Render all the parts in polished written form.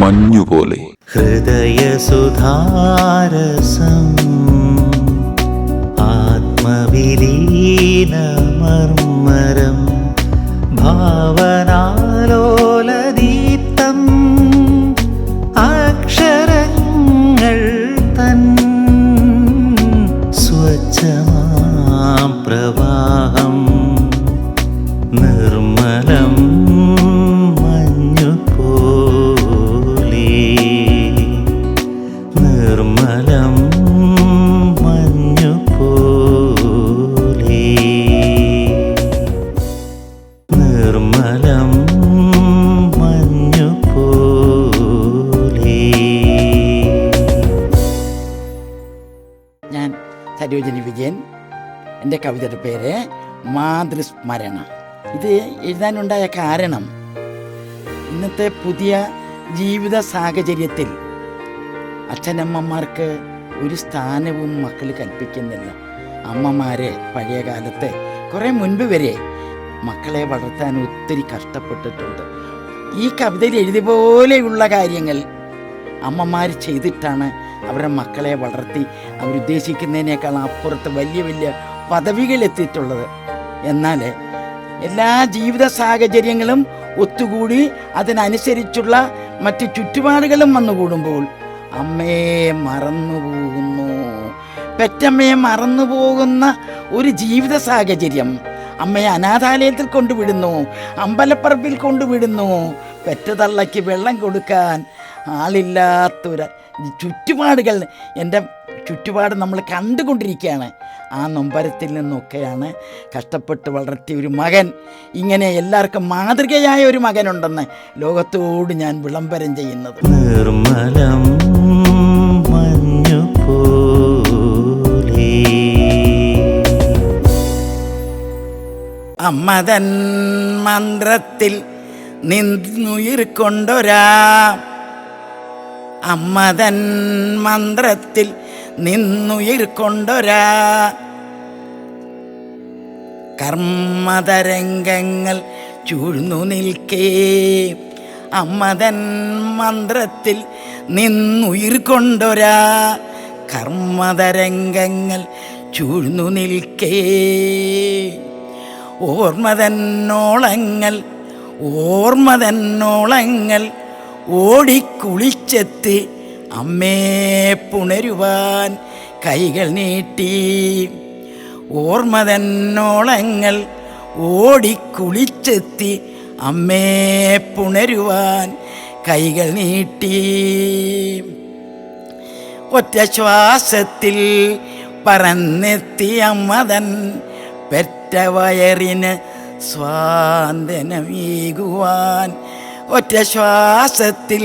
മഞ്ഞുപോലെ. ഹൃദയസുധാരസം ആത്മവിലീനമർമരം ഭാവനാലോലദീപ്തം അക്ഷരങ്ങൾ തൻ സ്വച്ഛമാം പ്രവാഹം നിർമ്മലം മഞ്ഞുപോലെ നിർമ്മലം മഞ്ഞുപോലെ നിർമ്മലം മഞ്ഞുപോലെ. ഞാൻ സരോജിനി വിജയൻ. എൻ്റെ കവിതയുടെ പേര് മാതൃസ്മരണ. ഇത് എഴുതാനുണ്ടായ കാരണം ഇന്നത്തെ പുതിയ ജീവിത സാഹചര്യത്തിൽ അച്ഛനമ്മമാർക്ക് ഒരു സ്ഥാനവും മക്കൾ കൽപ്പിക്കുന്നില്ല. അമ്മമാരെ പഴയ കാലത്ത് കുറേ മുൻപ് വരെ മക്കളെ വളർത്താൻ ഒത്തിരി കഷ്ടപ്പെട്ടിട്ടുണ്ട്. ഈ കവിതയിൽ എഴുതിയ പോലെയുള്ള കാര്യങ്ങൾ അമ്മമാർ ചെയ്തിട്ടാണ് അവരുടെ മക്കളെ വളർത്തി അവരുദ്ദേശിക്കുന്നതിനേക്കാൾ അപ്പുറത്ത് വലിയ വലിയ പദവികളെത്തിയിട്ടുള്ളത്. എന്നാൽ എല്ലാ ജീവിത സാഹചര്യങ്ങളും ഒത്തുകൂടി അതിനനുസരിച്ചുള്ള മറ്റ് ചുറ്റുപാടുകളും വന്നുകൂടുമ്പോൾ അമ്മയെ മറന്നുപോകുന്നു. പെറ്റമ്മയെ മറന്നുപോകുന്ന ഒരു ജീവിത സാഹചര്യം. അമ്മയെ അനാഥാലയത്തിൽ കൊണ്ടുവിടുന്നു, അമ്പലപ്പറമ്പിൽ കൊണ്ടുവിടുന്നു. പെറ്റതള്ളയ്ക്ക് വെള്ളം കൊടുക്കാൻ ആളില്ലാത്തൊരു ചുറ്റുപാടുകൾ എൻ്റെ ചുറ്റുപാട് നമ്മൾ കണ്ടുകൊണ്ടിരിക്കുകയാണ്. ആ നൊമ്പരത്തിൽ നിന്നൊക്കെയാണ് കഷ്ടപ്പെട്ട് വളർത്തിയ ഒരു മകൻ, ഇങ്ങനെ എല്ലാവർക്കും മാതൃകയായ ഒരു മകനുണ്ടെന്ന് ലോകത്തോട് ഞാൻ വിളംബരം ചെയ്യുന്നത്. നിർമ്മലം മഞ്ഞുപോലെ അമ്മതൻ മന്ത്രത്തിൽ നിന്നുയിർക്കൊണ്ടൊരാ അമ്മതൻ മന്ത്രത്തിൽ നിന്നുയിർക്കൊണ്ടൊരാ കർമ്മതരംഗങ്ങൾ ചൂഴ്ന്നു നിൽക്കേ. അമ്മതൻ മന്ത്രത്തിൽ നിന്നുയിർക്കൊണ്ടൊരാ കർമ്മതരംഗങ്ങൾ ചൂഴ്ന്നു നിൽക്കേ. ഓർമ്മതന്നോളങ്ങൾ ഓടിക്കുളിച്ചെത്തി അമ്മേ പുണരുവാൻ കൈകൾ നീട്ടി. ഓർമ്മതന്നോളങ്ങൾ ഓടിക്കുളിച്ചെത്തി അമ്മേ പുണരുവാൻ കൈകൾ നീട്ടി. ഒറ്റ ശ്വാസത്തിൽ പറന്നെത്തി അമ്മതൻ പെറ്റ വയറിന് സ്വാന്തനമേകുവാൻ. ഒറ്റ ശ്വാസത്തിൽ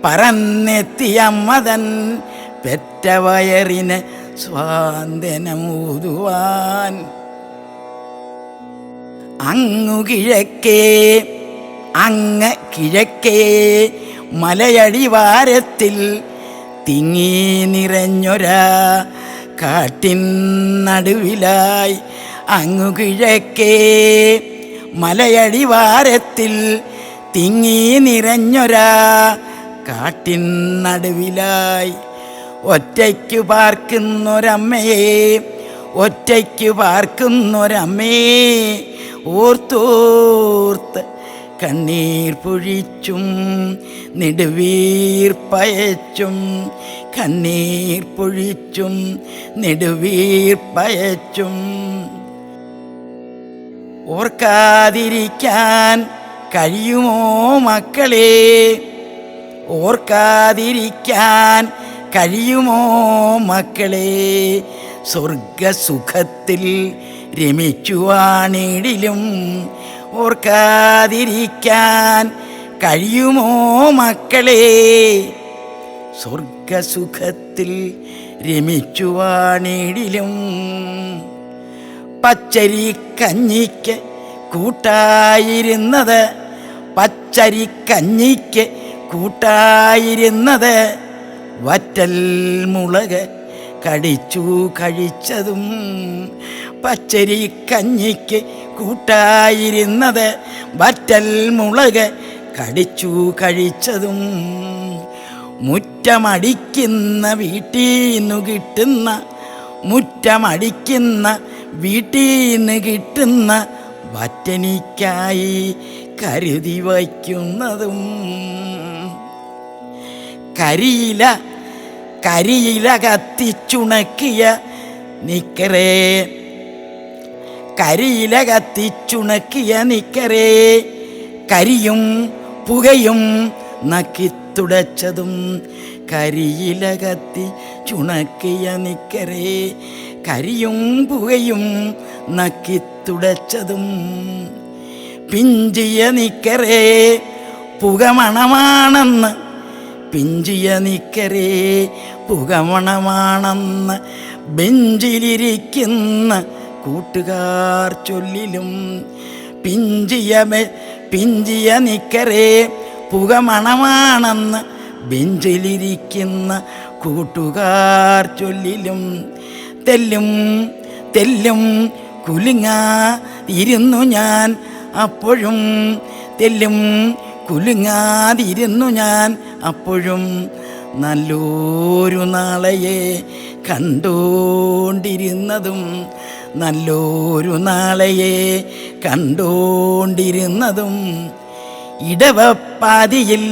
പറന്നെത്തി അമ്മതൻ പെറ്റ വയറിന് സ്വാന്തനമൂതുവാൻ. അങ്ങ് കിഴക്കേ മലയടിവാരത്തിൽ തിങ്ങി നിറഞ്ഞൊരാ കാട്ടിൻ നടുവിലായി. അങ്ങു കിഴക്കേ മലയടിവാരത്തിൽ തിങ്ങി നിറഞ്ഞൊരാ കാട്ടിൻ നടുവിലായി. ഒറ്റയ്ക്കു പാർക്കുന്നൊരമ്മയെ ഓർത്തോർത്ത് കണ്ണീർ പൊഴിച്ചും നെടുവീർപ്പയച്ചും കണ്ണീർ പൊഴിച്ചും നെടുവീർപ്പയച്ചും. ഓർക്കാതിരിക്കാൻ കഴിയുമോ മക്കളെ? ഓർക്കാതിരിക്കാൻ കഴിയുമോ മക്കളെ? സ്വർഗസുഖത്തിൽ രമിച്ചുവാണിടിലും ഓർക്കാതിരിക്കാൻ കഴിയുമോ മക്കളെ? സ്വർഗസുഖത്തിൽ രമിച്ചുവാണിടിലും. പച്ചരിക്കഞ്ഞിക്ക് കൂട്ടായിരുന്നത് വറ്റൽ മുളക് കടിച്ചു കഴിച്ചതും. പച്ചരിക്കഞ്ഞിക്ക് കൂട്ടായിരുന്നത് വറ്റൽ മുളക് കടിച്ചു കഴിച്ചതും മുറ്റമടിക്കുന്ന വീട്ടീന്നു കിട്ടുന്ന വീട്ടീന്ന് കിട്ടുന്ന വറ്റനിക്കായി കരുതി വയ്ക്കുന്നതും കരിയില കത്തിച്ചുണക്കിയ നിക്കറേ കരിയും പുകയും നക്കിത്തുടച്ചതും കരിയില കത്തിച്ചുണക്കിയ നിക്കറേ കരിയും പുകയും നക്കിത്തുടച്ചതും പിഞ്ചിയ നിക്കറേ പുകമണമാണെന്ന് ബെഞ്ചിലിരിക്കുന്ന കൂട്ടുകാർ ചൊല്ലിലും പിഞ്ചിയ നിക്കറേ പുകമണമാണെന്ന് ബെഞ്ചിലിരിക്കുന്ന കൂട്ടുകാർ ചൊല്ലിലും തെല്ലും കുലുങ്ങാതിരുന്നു ഞാൻ അപ്പോഴും നല്ലൊരു നാളെയെ കണ്ടോണ്ടിരുന്നതും ഇടവപ്പാതിയിൽ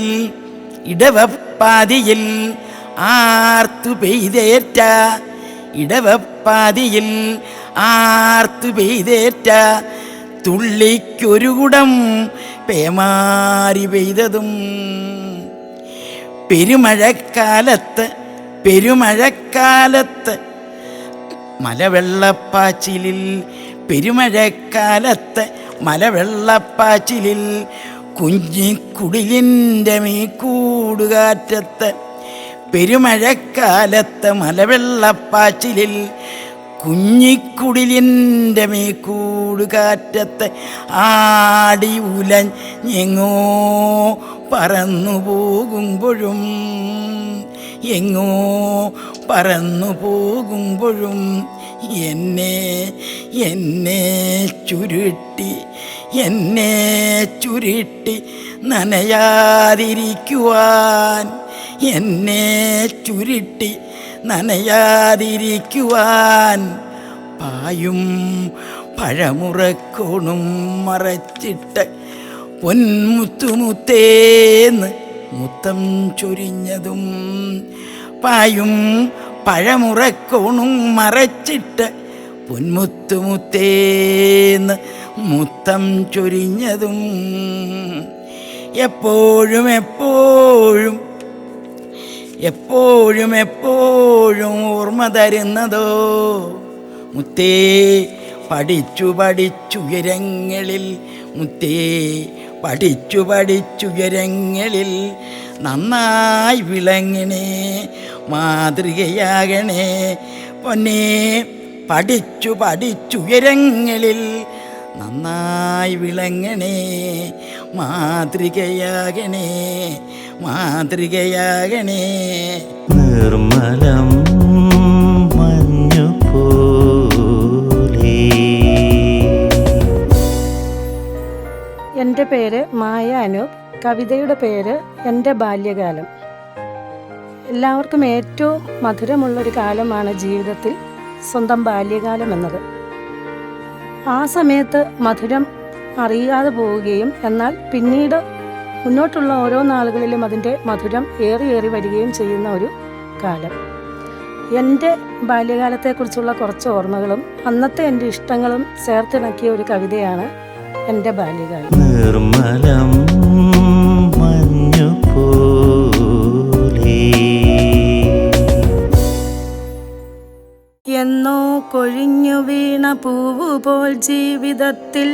ആർത്തു പെയ്തേറ്റ തുള്ളിക്കൊരു കുടം പേമാരി പെയ്തതും പെരുമഴക്കാലത്ത് മലവെള്ളപ്പാച്ചിലിൽ കുഞ്ഞിക്കുടിലിൻ്റെ മേക്കൂടുകാറ്റത്ത് ആടി ഉലഞ്ഞെങ്ങോ പറന്നു പോകുമ്പോഴും എന്നെ ചുരുട്ടി നനയാതിരിക്കുവാൻ പായും പഴമുറക്കോണും മറച്ചിട്ട് പൊന്മുത്തുമുത്തേന്ന് മുത്തം ചൊരിഞ്ഞതും പായും പഴമുറക്കോണും മറച്ചിട്ട് പൊന്മുത്തുമുത്തേന്ന് മുത്തം ചൊരിഞ്ഞതും എപ്പോഴും ഓർമ്മ തരുന്നതോ മുത്തേ പഠിച്ചുയരങ്ങളിൽ നന്നായി വിളങ്ങണേ മാതൃകയാകണേ പൊന്നേ പഠിച്ചുയരങ്ങളിൽ നന്നായി വിളങ്ങണേ മാതൃകയാകണേ നിർമ്മലം മഞ്ഞുപോലെ. എൻ്റെ പേര് മായ അനൂപ്. കവിതയുടെ പേര് എൻ്റെ ബാല്യകാലം. എല്ലാവർക്കും ഏറ്റവും മധുരമുള്ളൊരു കാലമാണ് ജീവിതത്തിൽ സ്വന്തം ബാല്യകാലം എന്നത്. ആ സമയത്ത് മധുരം അറിയാതെ പോവുകയും എന്നാൽ പിന്നീട് മുന്നോട്ടുള്ള ഓരോ നാളുകളിലും അതിൻ്റെ മധുരം ഏറി വരികയും ചെയ്യുന്ന ഒരു കാലം. എൻ്റെ ബാല്യകാലത്തെക്കുറിച്ചുള്ള കുറച്ച് ഓർമ്മകളും അന്നത്തെ എൻ്റെ ഇഷ്ടങ്ങളും ചേർത്തിണക്കിയ ഒരു കവിതയാണ് എൻ്റെ ബാല്യകാലം. നിർമ്മലം മഞ്ഞുപോലെ. എന്നോ കൊഴിഞ്ഞു വീണ പൂവുപോൽ ജീവിതത്തിൽ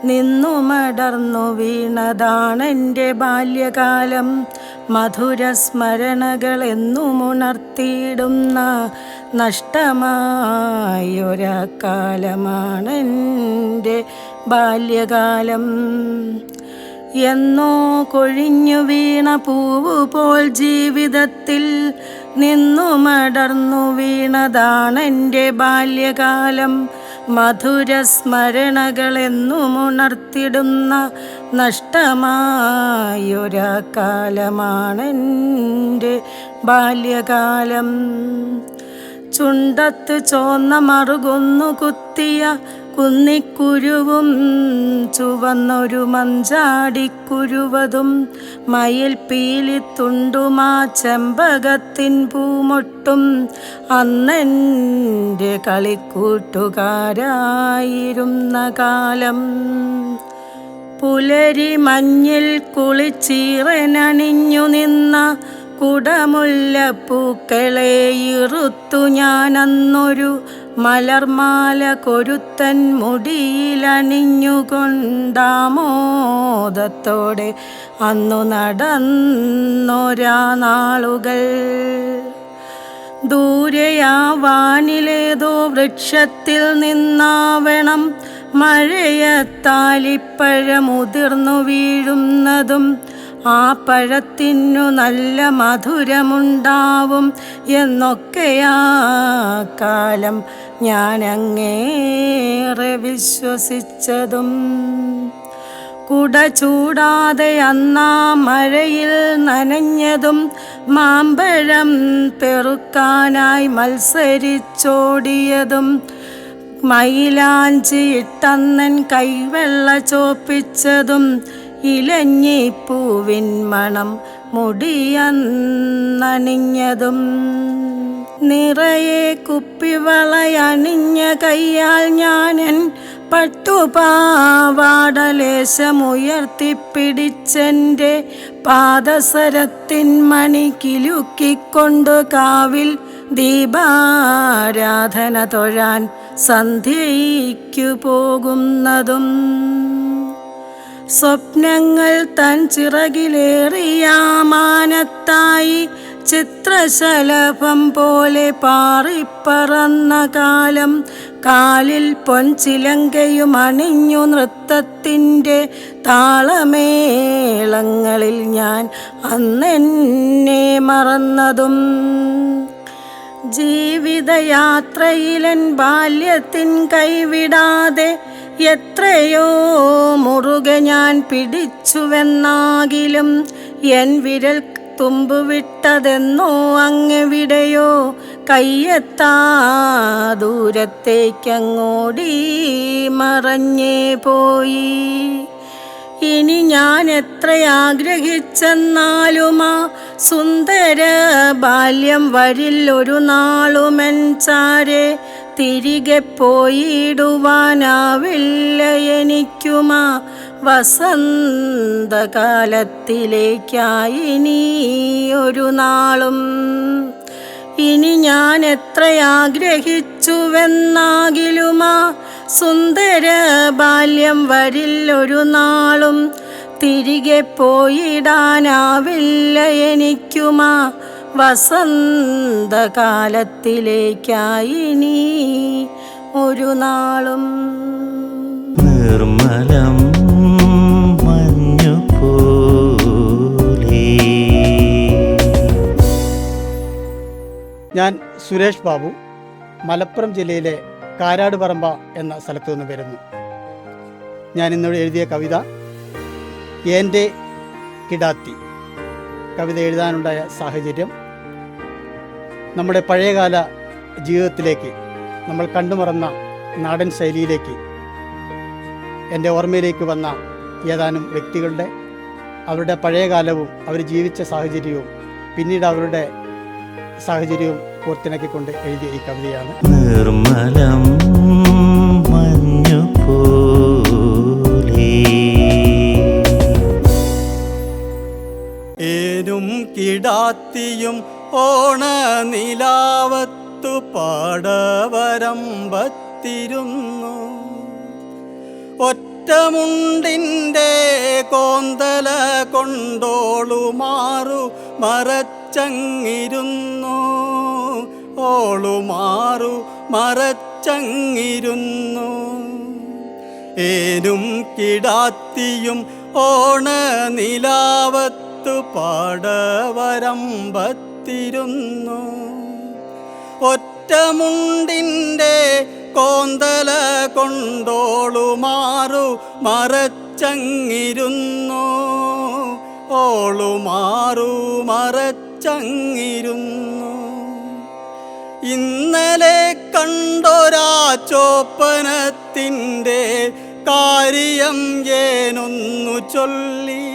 നിന്നു മടർന്നു വീണതാണെൻ്റെ ബാല്യകാലം. മധുര സ്മരണകളെന്നുമുണർത്തിയിടുന്ന നഷ്ടമായൊരക്കാലമാണെൻ്റെ ബാല്യകാലം. എന്നോ കൊഴിഞ്ഞു വീണ പൂവുപോൽ ജീവിതത്തിൽ നിന്നു മടർന്നു വീണതാണെൻ്റെ ബാല്യകാലം. മധുര സ്മരണകളെന്നുമുണർത്തിടുന്ന നഷ്ടമായൊരാ കാലമാണെൻ്റെ ബാല്യകാലം. ചുണ്ടത്ത് ചോന്ന മറുകുന്നു കുത്തിയ കുന്നിക്കുരുവും ചുവന്നൊരു മഞ്ചാടിക്കുരുവതും മയിൽ പീലിത്തുണ്ടുമാ ചെമ്പകത്തിൻ പൂമൊട്ടും അന്നെൻ്റെ കളിക്കൂട്ടുകാരായിരുന്ന കാലം. പുലരി മഞ്ഞിൽ കുളിച്ചീറനണിഞ്ഞു നിന്ന കുടമുല്ലപ്പൂക്കളെ ഇറുത്തു ഞാനന്നൊരു മലർമാല കൊരുത്തൻ മുടിയിലണിഞ്ഞുകൊണ്ടാമോദത്തോടെ അന്നു നടന്നൊരാ നാളുകൾ. ദൂരെയാ വാനിലേതോ വൃക്ഷത്തിൽ നിന്നാവണം മഴയത്താലിപ്പഴമുതിർന്നു വീഴുന്നതും ആ പഴത്തിനു നല്ല മധുരമുണ്ടാവും എന്നൊക്കെയാ കാലം ഞാനങ്ങേറെ വിശ്വസിച്ചതും. കുട ചൂടാതെ അന്നാ മഴയിൽ നനഞ്ഞതും മാമ്പഴം പെറുക്കാനായി മത്സരിച്ചോടിയതും മയിലാഞ്ചി ഇട്ടന്നൻ കൈവെള്ള ചോപ്പിച്ചതും ഇലഞ്ഞിപ്പൂവിൻ മണം മുടിയന്നണിഞ്ഞതും നിറയെ കുപ്പിവളയണിഞ്ഞ കയ്യാൽ ഞാനൻ പട്ടുപാവാടലേശമുയർത്തിപ്പിടിച്ചെൻ്റെ പാദസരത്തിൻ മണി കിലുക്കിക്കൊണ്ടു കാവിൽ ദീപാരാധന തൊഴാൻ സന്ധ്യയ്ക്കു പോകുന്നതും. സ്വപ്നങ്ങൾ തൻ ചിറകിലേറിയ മാനത്തായി ചിത്രശലഭം പോലെ പാറിപ്പറന്ന കാലം. കാലിൽ പൊൻചിലങ്കയും അണിഞ്ഞു നൃത്തത്തിൻ്റെ താളമേളങ്ങളിൽ ഞാൻ അന്നെന്നെ മറന്നതും. ജീവിതയാത്രയിലൻ ബാല്യത്തിൻ കൈവിടാതെ എത്രയോ മുറുകെ ഞാൻ പിടിച്ചുവെന്നാകിലും എൻ വിരൽ തുമ്പു വിട്ടതെന്നോ അങ്ങെവിടെയോ കയ്യെത്താ ദൂരത്തേക്കങ്ങോടി മറഞ്ഞേ പോയി. ഇനി ഞാൻ എത്ര ആഗ്രഹിച്ചെന്നാലുമാ സുന്ദര ബാല്യം വരില്ലൊരു നാളുമെൻ ചാരെ. തിരികെ പോയിടുവാനാവില്ല എനിക്കുമാ വസന്തകാലത്തിലേക്കായി നീ ഒരു നാളും. ഇനി ഞാൻ എത്ര ആഗ്രഹിച്ചുവെന്നാകിലുമാ സുന്ദര ബാല്യം വരില്ലൊരു നാളും. തിരികെ പോയിടാനാവില്ല എനിക്കുമാ വസന്തകാലത്തിലേക്കായി നീ ഒരു നാളും. നിർമ്മലം മഞ്ഞുപോലെ. ഞാൻ സുരേഷ് ബാബു, മലപ്പുറം ജില്ലയിലെ കാരാട് പറമ്പ എന്ന സ്ഥലത്തു നിന്ന് വരുന്നു. ഞാൻ ഇന്നോട് എഴുതിയ കവിത എൻ്റെ കിടാത്തി. കവിത എഴുതാനുണ്ടായ സാഹചര്യം നമ്മുടെ പഴയകാല ജീവിതത്തിലേക്ക്, നമ്മൾ കണ്ടുമറന്ന നാടൻ ശൈലിയിലേക്ക് എൻ്റെ ഓർമ്മയിലേക്ക് വന്ന ഏതാനും വ്യക്തികളുടെ അവരുടെ പഴയകാലവും അവർ ജീവിച്ച സാഹചര്യവും പിന്നീട് അവരുടെ സാഹചര്യവും കോർത്തിണക്കിക്കൊണ്ട് എഴുതിയ ഈ കവിതയാണ്. നിർമ്മലം മഞ്ഞുപോലെ. ഏനും കിടാത്തിയും ഓണ നിലാവത്തു പാടവരമ്പത്തിരുന്നു. ഒറ്റമുണ്ടിൻ്റെ കോന്തല കൊണ്ടോളുമാറു മറച്ചങ്ങിരുന്നു. ഓളുമാറു മറച്ചങ്ങിരുന്നു. ഏനും കിടാത്തിയും ഓണ നിലാവത്തു പാടവരമ്പത്തിരുന്നു. ഒറ്റമുണ്ടിൻ്റെ കോന്തല കൊണ്ടോളുമാറു മറച്ചങ്ങിരുന്നു. മറച്ചങ്ങിരുന്നു, ഓളുമാറു മറച്ചങ്ങിരുന്നു. ഇന്നലെ കണ്ടൊരാ ചോപ്പനത്തിൻ്റെ കാര്യം ഏനൊന്നു ചൊല്ലി.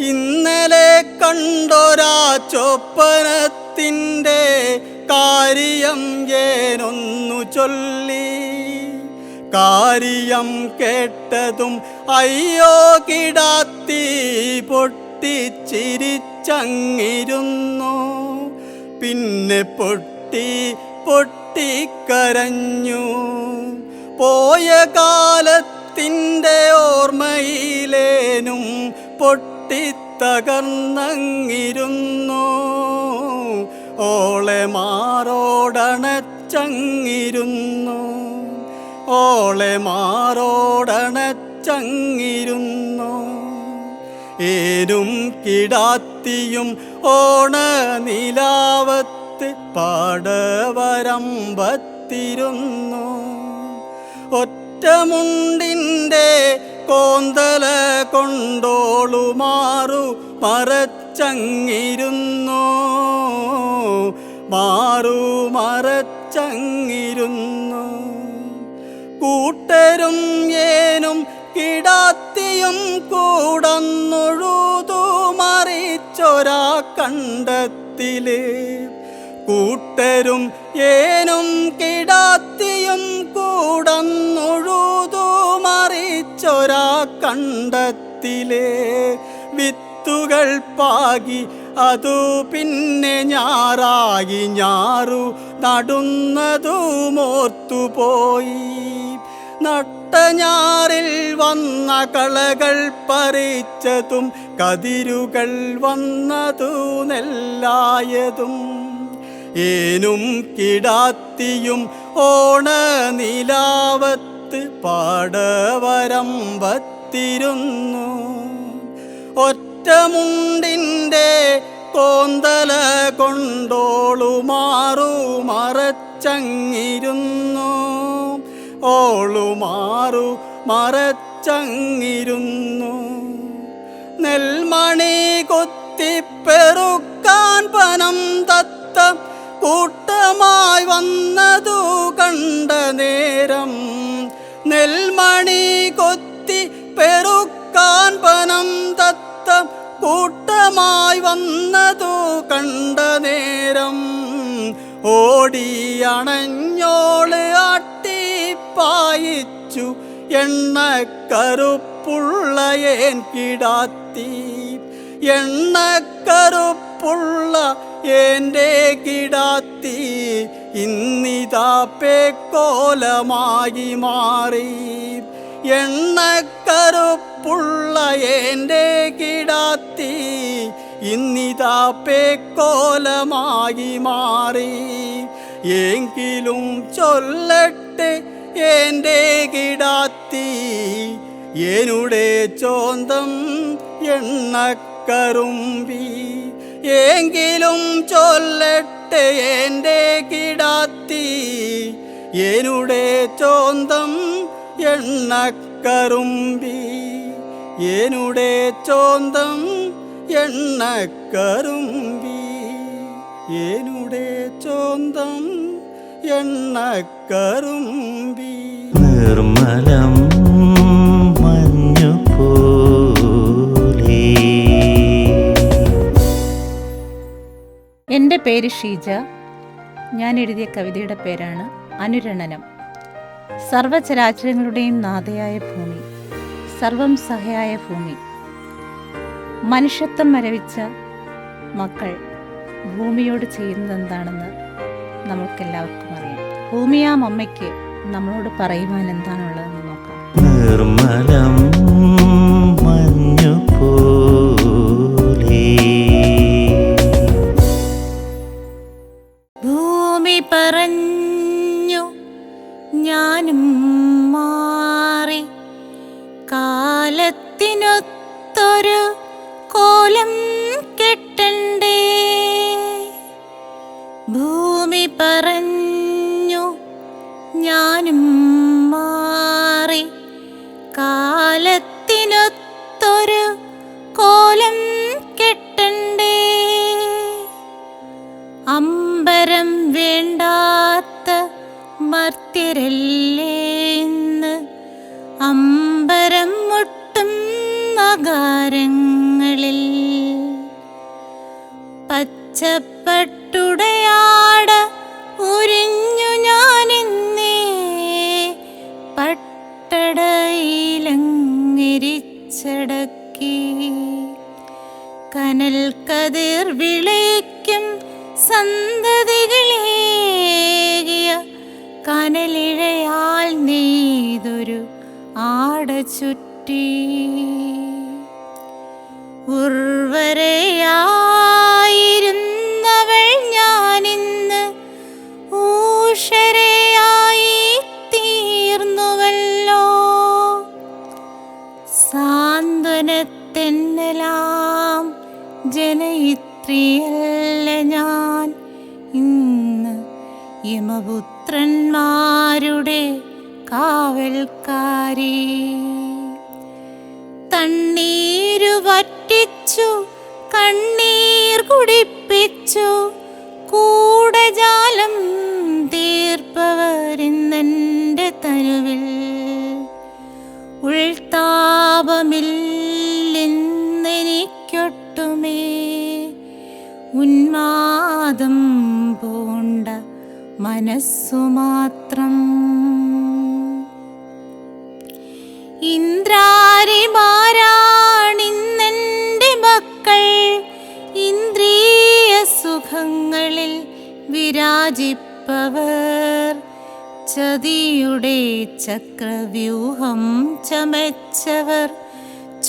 ഇന്നലെ കണ്ടൊരാ ചോപ്പനത്തിൻ്റെ കാര്യം ഏനൊന്നു ചൊല്ലി. കാര്യം കേട്ടതും അയ്യോ കിടാത്തി പൊട്ടിച്ചിരിച്ചങ്ങിരുന്നു. പിന്നെ പൊട്ടിക്കരഞ്ഞു. പോയ കാലത്തിൻ്റെ ഓർമ്മയിലേനും പൊട്ടിത്തകർന്നങ്ങിരുന്നു. ഓളെ മാറോടണച്ചങ്ങിരുന്നു, ഓളെ മാറോടണച്ചങ്ങിരുന്നു. ഏനും കിടാത്തിയും ഓണ നിലാവത്ത് പാടവരമ്പത്തിരുന്നു. ഒറ്റമുണ്ടിൻ്റെ കോന്തല കൊണ്ടോളുമാറു മറച്ചങ്ങിരുന്നു, മാറു മറച്ചങ്ങിരുന്നു. കൂട്ടരും ഏനും കിടാത്തിയും കൂടന്നൊഴുതു മറിച്ചൊരാ കണ്ടത്തില്. കൂട്ടരും ഏനും കിടാത്തിയും കൂടന്നൊഴുതു മറിച്ചൊരാ കണ്ടത്തിലെ. വിത്തുകൾ പാകി അതു പിന്നെ ഞാറായി ഞാറു നടുന്നതു മോർത്തുപോയി. നട്ട ഞാറിൽ വന്ന കളകൾ പറിച്ചതും കതിരുകൾ വന്നതു നെല്ലായതും. ഏനും കിടാത്തിയും ഓണ നിലാവത്ത് പാടവരമ്പത്തിരുന്നു. ഒറ്റമുണ്ടിൻ്റെ കോന്തല കൊണ്ടോളുമാറു മറച്ചങ്ങിരുന്നു, ഓളുമാറു മറച്ചങ്ങിരുന്നു. നെൽമണി കൊത്തിപ്പെറുക്കാൻ പനം തത്ത കൂട്ടമായി വന്നതു കണ്ട നേരം. നെൽമണി കൊത്തി പെറുക്കാൻ പനം തത്ത കൂട്ടമായി വന്നതു കണ്ട നേരം. ഓടിയണഞ്ഞോള് ആട്ടിപ്പായിച്ചു എണ്ണക്കറുപ്പുള്ള ഏൻ കിടാത്തി. എണ്ണക്കറുപ്പുള്ള എൻ്റെ കിടാത്തി ഇന്നിതാ പേക്കോലമായി മാറി. എണ്ണക്കറുപ്പുള്ള എൻ്റെ കിടാത്തി ഇന്നിതാ പേക്കോലമായി മാറി. എങ്കിലും ചൊല്ലട്ടെ എൻ്റെ കിടാത്തി, എന്നുടെ ചോന്തം എണ്ണക്കറുമ്പി. എങ്കിലും ചൊല്ലട്ടെ എൻ്റെ കിടാത്തി, എന്നുടെ ചോന്തം എണ്ണക്കറുമ്പി. എന്നുടെ ചോന്തം എണ്ണക്കറുമ്പി. എന്നുടെ ചോന്തം എണ്ണക്കറുമ്പി. നിർമ്മലം മഞ്ഞുപോലെ. എൻ്റെ പേര് ഷീജ. ഞാൻ എഴുതിയ കവിതയുടെ പേരാണ് അനുരണനം. സർവചരാചരങ്ങളുടെയും നാഥയായ ഭൂമി, സർവം സഹയായ ഭൂമി, മനുഷ്യത്വം മരവിച്ച മക്കൾ ഭൂമിയോട് ചെയ്യുന്നത് എന്താണെന്ന് നമ്മൾക്കെല്ലാവർക്കും അറിയാം. ഭൂമിയാം അമ്മയ്ക്ക് നമ്മളോട് പറയുവാൻ എന്താണുള്ളതെന്ന് നോക്കാം. നിർമ്മലം മഞ്ഞുപോലെ. ഭൂമി പറഞ്ഞു ഞാനും മാറി, കാലത്തിനൊത്തൊരു കോലം കെട്ടണ്ടേ. ഭൂമി ഞാനും മാറി കാലത്ത് നൊമ്പരം വേണ്ടാത്ത മർത്യരല്ലേ ഇന്ന് അമ്പരം മുട്ടും നഗരങ്ങളിൽ. പച്ചപ്പട്ടുടയാട ഉരിഞ്ഞു ഞാനിന്നേ പട്ടടയിലങ്ങിരിച്ചടക്കി. കനൽ കതിർ വിളയ്ക്കും സന്തതികളേകിയ കനലിഴയാൽ നെയ്തൊരു ആട ചുറ്റി. ഉർവരയായിരുന്നവൾ ഞാനിന്ന് ഊഷരയായി തീർന്നുവല്ലോ. സാന്ത്വനത്തെന്നലാം ജനയിത്രിയല്ല ഞാൻ ഇന്ന് യമപുത്രന്മാരുടെ കാവൽക്കാരി. തണ്ണീരു വറ്റിച്ചു കണ്ണീർ കുടിപ്പിച്ചു കൂടജാലം തീർപ്പവരിന്നെൻ്റെ തനുവിൽ. ഉൾത്താപമില്ലെനിക്കൊട്ടുമേ ഉന്മാദം പൂണ്ട മനസ്സു മാത്രം. ഇന്ദ്രാരിമാരാണിന്നെൻ്റെ മക്കൾ ഇന്ദ്രിയ സുഖങ്ങളിൽ വിരാജിപ്പവർ. ചതിയുടെ ചക്രവ്യൂഹം ചമച്ചവർ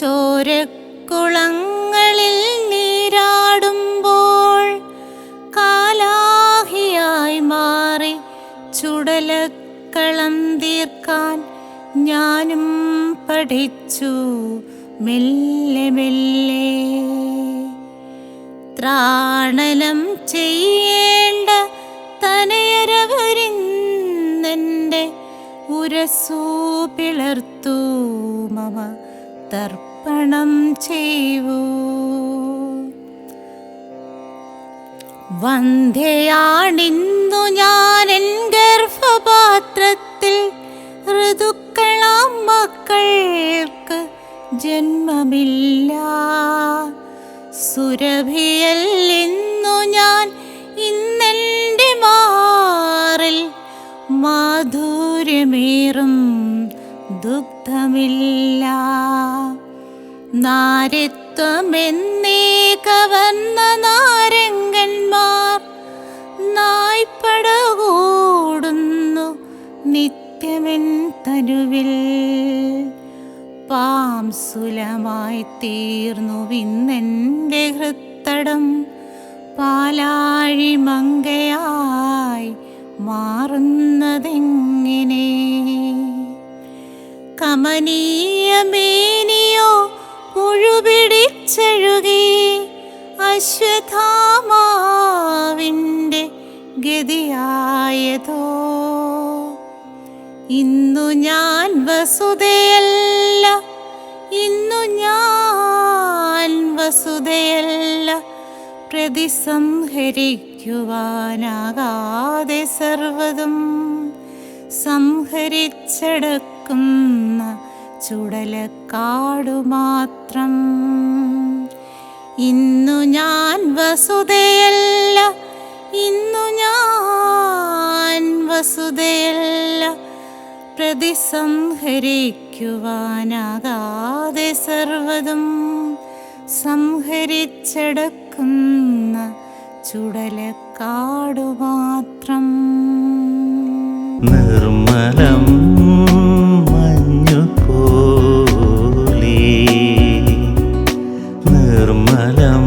ചോരക്കുളങ്ങളിൽ നീരാടുമ്പോൾ കാലാഹിയായി മാറി ചുടലക്കളം തീർക്കാൻ ഞാനും പഠിച്ചു മെല്ലെ മെല്ലെ. ത്രാണനം ചെയ്യേണ്ട തനയരവരിന്നെൻ്റെ ഉരസു പിളർത്തു മമ തർപ്പണം ചെയ്യൂ. വന്ധ്യയാണിന്നു ഞാനെൻ ഗർഭപാത്രത്തിൽ ഋതുക്കളാം മക്കൾക്ക് ജന്മമില്ല. സുരഭിയല്ലിന്നു ഞാൻ ഇന്നെൻ്റെ മാറിൽ മാധുര്യമേറും ദുഗ്ധമില്ല. നാരിത്വമെന്നേ കവർന്ന നാരംഗന്മാർ നായ്പടകൂടുന്നു നിത്യമെൻ തനുവിൽ. പാംസുലമായി തീർന്നു വിന്നെൻ്റെ ഹൃത്തടം പാലാഴി മങ്കയായി മാറുന്നതെങ്ങനെ. കമനീയമേനിയോ പുഴുപിടിച്ചഴുകി അശ്വത്ഥാമാവിൻ്റെ ഗതിയായതോ. ഇന്നു ഞാൻ വസുതയല്ല, ഇന്നു ഞാൻ വസുതയല്ല. പ്രതിസംഹരിക്കുവാനാകാതെ സർവതും സംഹരിച്ചടക്കുന്ന ചുടലക്കാടു മാത്രം. ഇന്നു ഞാൻ വസുതയല്ല, ഇന്നു ഞാൻ വസുതയല്ല. പ്രതിസംഹരിക്കുവാനാകാതെ സർവതും സംഹരിച്ചടക്കുന്ന ചുടലക്കാടു മാത്രം. നിർമ്മലം മഞ്ഞുപോലെ നിർമ്മലം